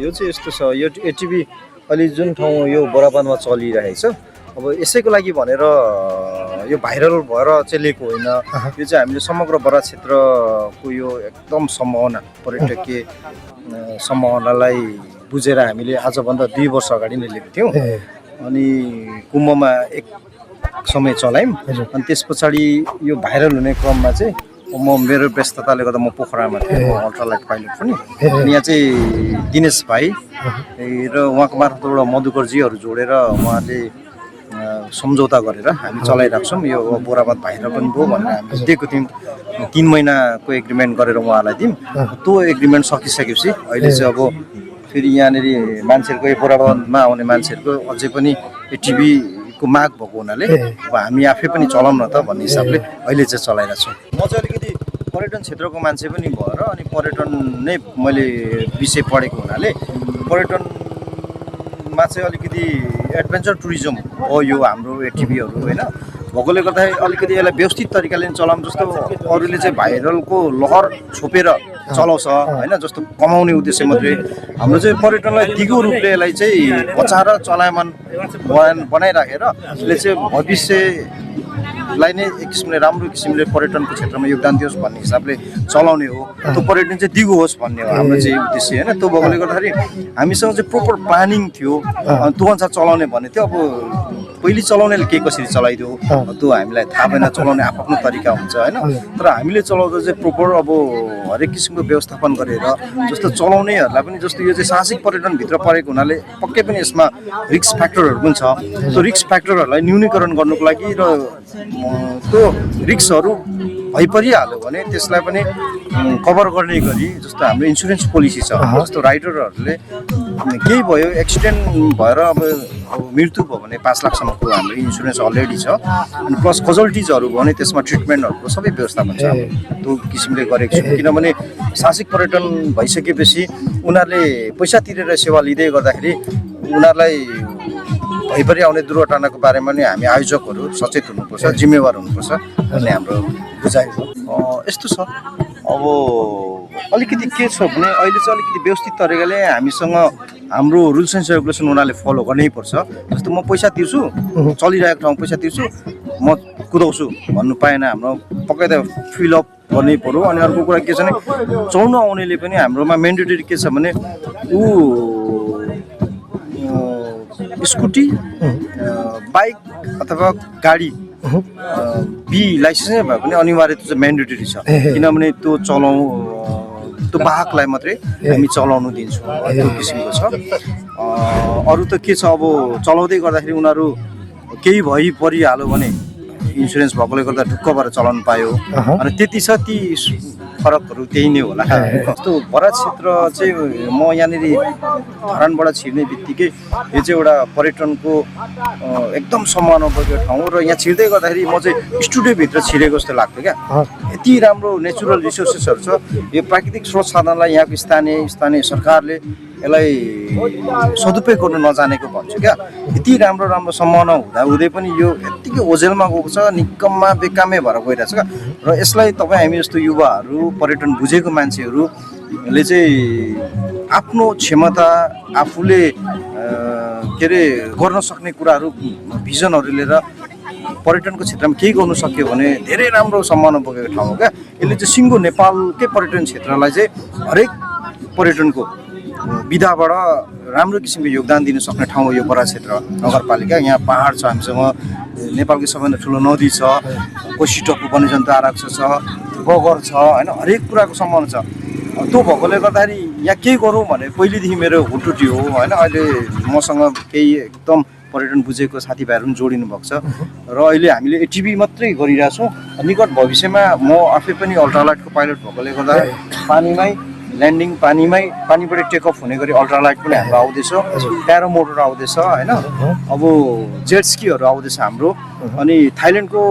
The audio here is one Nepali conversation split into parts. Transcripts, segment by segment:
यो चाहिँ यस्तो छ, यो एटिभी अहिले जुन ठाउँ यो बराबरमा चलिरहेको छ, अब यसैको लागि भनेर यो भाइरल भएर चलेको होइन। यो चाहिँ हामीले समग्र बराक क्षेत्रको यो एकदम सम्भावना, पर्यटकीय सम्भावनालाई बुझेर हामीले आजभन्दा 2 वर्ष अगाडि नै लिएको थियौँ। अनि कुम्भमा एक समय चलायौँ। अनि त्यस पछाडि यो भाइरल हुने क्रममा चाहिँ मेरो व्यस्तताले गर्दा म पोखरामा थिएँ, अल्ट्रालाइट पाइलट पनि। अनि यहाँ चाहिँ दिनेश भाइ र उहाँको मार्फतबाट मधुकरजीहरू जोडेर उहाँले सम्झौता गरेर हामी चलाइरहेको छौँ। यो बोराबाद भाइरल पनि भयो भनेर हामीले दिएको थियौँ। 3 महिनाको एग्रिमेन्ट गरेर उहाँलाई दियौँ। त्यो एग्रिमेन्ट सकिसकेपछि अहिले चाहिँ अब फेरि यहाँनिर मान्छेहरूको यो बोराबादमा आउने मान्छेहरूको अझै पनि एटिभीको माग भएको हुनाले अब हामी आफै पनि चलाउँ न त भन्ने हिसाबले अहिले चाहिँ चलाइरहेको छौँ। म चाहिँ अलिकति पर्यटन क्षेत्रको मान्छे पनि भएर अनि पर्यटन नै मैले विषय पढेको हुनाले पर्यटनमा चाहिँ अलिकति एडभेन्चर टुरिज्म हो यो हाम्रो एटिभीहरू होइन। भएकोले गर्दाखेरि अलिकति यसलाई व्यवस्थित तरिकाले चलाउँ। जस्तो अरूले चाहिँ भाइरलको लहर छोपेर चलाउँछ होइन, जस्तो कमाउने उद्देश्य मात्रै। हाम्रो चाहिँ पर्यटनलाई दिगो रूपले यसलाई चाहिँ बचाएर चलायमान बनाइराखेर यसले चाहिँ भविष्यलाई नै एक किसिमले राम्रो किसिमले पर्यटनको क्षेत्रमा योगदान दियोस् भन्ने हिसाबले चलाउने हो। त्यो पर्यटन चाहिँ दिगो होस् भन्ने हो हाम्रो चाहिँ उद्देश्य होइन। त्यो भएकोले गर्दाखेरि हामीसँग चाहिँ प्रोपर प्लानिङ थियो, त्यो अनुसार चलाउने भन्ने थियो। अब पहिले चलाउनेले के कसरी चलाइदियो त्यो हामीलाई थाहा भएन, चलाउने आफ्नो तरिका हुन्छ होइन। तर हामीले चलाउँदा चाहिँ प्रोपर अब हरेक किसिमको व्यवस्थापन गरेर, जस्तो चलाउनेहरूलाई पनि जस्तो यो चाहिँ साहसिक पर्यटनभित्र परेको हुनाले पक्कै पनि यसमा रिस्क फ्याक्टरहरू पनि छ। त्यो रिस्क फ्याक्टरहरूलाई न्यूनीकरण गर्नुको लागि र त्यो रिस्कहरू भइपरिहाल्यो भने त्यसलाई पनि कभर गर्ने गरी जस्तो हाम्रो इन्सुरेन्स पोलिसी छ। जस्तो राइडरहरूले केही भयो, एक्सिडेन्ट भएर अब मृत्यु भयो भने 5 लाखसम्मको हाम्रो इन्सुरेन्स अलरेडी छ। अनि प्लस कजल्टिजहरू भयो भने त्यसमा ट्रिटमेन्टहरूको सबै व्यवस्थापन छ। त्यो किसिमले गरेको छु, किनभने साहसिक पर्यटन भइसकेपछि उनीहरूले पैसा तिरेर सेवा लिँदै गर्दाखेरि उनीहरूलाई भइपरि आउने दुर्घटनाको बारेमा नि हामी आयोजकहरू सचेत हुनुपर्छ, जिम्मेवार हुनुपर्छ भन्ने हाम्रो बुझाइ हो। यस्तो छ। अब अलिकति के छ भने अहिले चाहिँ अलिकति व्यवस्थित तरिकाले हामीसँग हाम्रो रुल्स एन्ड रेगुलेसन उनीहरूले फलो गर्नै पर्छ। जस्तो म पैसा तिर्छु, चलिरहेको ठाउँ पैसा तिर्छु, म कुदाउँछु भन्नु पाएन। हाम्रो पक्कै त फिलअप गर्नै पर्यो। अनि अर्को कुरा के छ भने चढ्नु आउनेले पनि हाम्रोमा मेन्डेटरी के छ भने स्कुटी, बाइक अथवा गाडी बी लाइसेन्स भए पनि अनिवार्य त्यो चाहिँ मेन्डेटरी छ। किनभने त्यो त्यो वाहकलाई मात्रै हामी चलाउनु दिन्छौँ, त्यो किसिमको छ। अरू त के छ, अब चलाउँदै गर्दाखेरि उनीहरू केही भइपरिहाल्यो भने इन्सुरेन्स भएकोले गर्दा ढुक्क भएर चलाउनु पायो। अनि त्यति छ, ती फरकहरू त्यही नै होला। जस्तो बराक क्षेत्र चाहिँ म यहाँनिर धरानबाट छिर्ने बित्तिकै यो चाहिँ एउटा पर्यटनको एकदम सम्भावना भएको ठाउँ र यहाँ छिर्दै गर्दाखेरि म चाहिँ स्टुडियोभित्र छिरेको जस्तो लाग्थ्यो क्या। यति राम्रो नेचुरल रिसोर्सेसहरू छ। यो प्राकृतिक स्रोत साधनलाई यहाँको स्थानीय सरकारले यसलाई सदुपयोग गर्नु नजानेको भन्छु क्या। यति राम्रो राम्रो सम्भावना हुँदै पनि यो यत्तिकै ओझेलमा गएको छ, निकममा बेकामै भएर गइरहेको छ क्या। र यसलाई तपाईँ हामी जस्तो युवाहरू, पर्यटन बुझेको मान्छेहरूले चाहिँ आफ्नो क्षमता, आफूले के अरे गर्न सक्ने कुराहरू, भिजनहरू लिएर पर्यटनको क्षेत्रमा केही गर्नु सक्यो भने धेरै राम्रो सम्भावना बोकेको ठाउँ हो क्या। यसले चाहिँ सिङ्गो नेपालकै पर्यटन क्षेत्रलाई चाहिँ हरेक पर्यटनको विधाबाट राम्रो किसिमको योगदान दिन सक्ने ठाउँ हो यो बराक क्षेत्र नगरपालिका। यहाँ पहाड छ, हामीसँग नेपालकै सबैभन्दा ठुलो नदी छ, कोशी टप्पु वन्यजन्तु आरक्ष छ, बगर छ होइन, हरेक कुराको सम्भावना छ। त्यो भएकोले गर्दाखेरि यहाँ केही गरौँ भने पहिलेदेखि मेरो हुटुटी हो होइन। अहिले मसँग केही एकदम पर्यटन बुझेको साथीभाइहरू पनि जोडिनु भएको छ र अहिले हामीले एटिभी मात्रै गरिरहेछौँ। निकट भविष्यमा म आफै पनि अल्ट्रालाइटको पाइलट भएकोले गर्दा पानीमै ल्यान्डिङ, पानीबाट टेकअफ हुने गरी अल्ट्रालाइट पनि हाम्रो आउँदैछ, प्यारो मोटर आउँदैछ होइन। अब जेट स्कीहरू आउँदैछ हाम्रो। अनि थाइल्यान्डको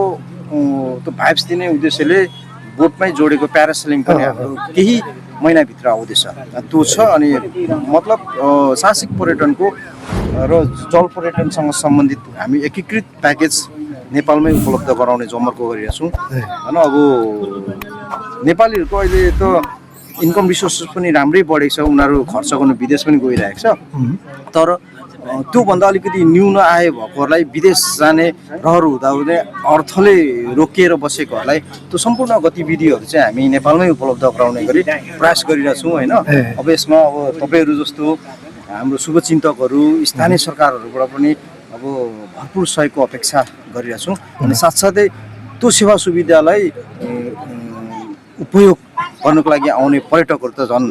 त्यो भाइब्स दिने उद्देश्यले बोटमै जोडेको प्यारासेलिङ पनि हाम्रो केही महिनाभित्र आउँदैछ, त्यो छ। अनि मतलब साहसिक पर्यटनको र जल पर्यटनसँग सम्बन्धित हामी एकीकृत प्याकेज नेपालमै उपलब्ध गराउने जमर्को गरिरहेछौँ होइन। अब नेपालीहरूको अहिले त इन्कम रिसोर्सेस पनि राम्रै बढेको छ, उनीहरू खर्च गर्नु विदेश पनि गइरहेको छ। तर त्योभन्दा अलिकति न्यून आय भएकोहरूलाई विदेश जाने रहर हुँदाहुँदै अर्थले रोकिएर बसेकोहरूलाई त्यो सम्पूर्ण गतिविधिहरू चाहिँ हामी नेपालमै उपलब्ध गराउने गरी प्रयास गरिरहेछौँ होइन। अब यसमा अब तपाईँहरू जस्तो हाम्रो शुभचिन्तकहरू स्थानीय सरकारहरूबाट पनि अब भरपुर सहयोगको अपेक्षा गरिरहेछौँ। अनि साथसाथै त्यो सेवा सुविधालाई उपयोग गर्नको लागि आउने पर्यटकहरू त झन्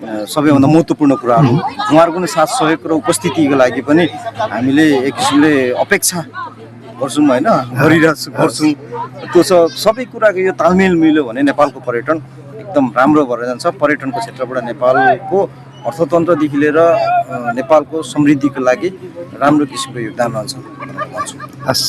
सबैभन्दा महत्त्वपूर्ण कुरा हो। उहाँहरूको पनि साथ सहयोग र उपस्थितिको लागि पनि हामीले एक किसिमले अपेक्षा गर्छौँ होइन, गर्छौँ। त्यो सबै कुराको यो तालमेल मिल्यो भने नेपालको पर्यटन एकदम राम्रो भएर जान्छ। पर्यटनको क्षेत्रबाट नेपालको अर्थतन्त्रदेखि लिएर नेपालको समृद्धिको लागि राम्रो किसिमको योगदान रहन्छ भन्छु। हस्,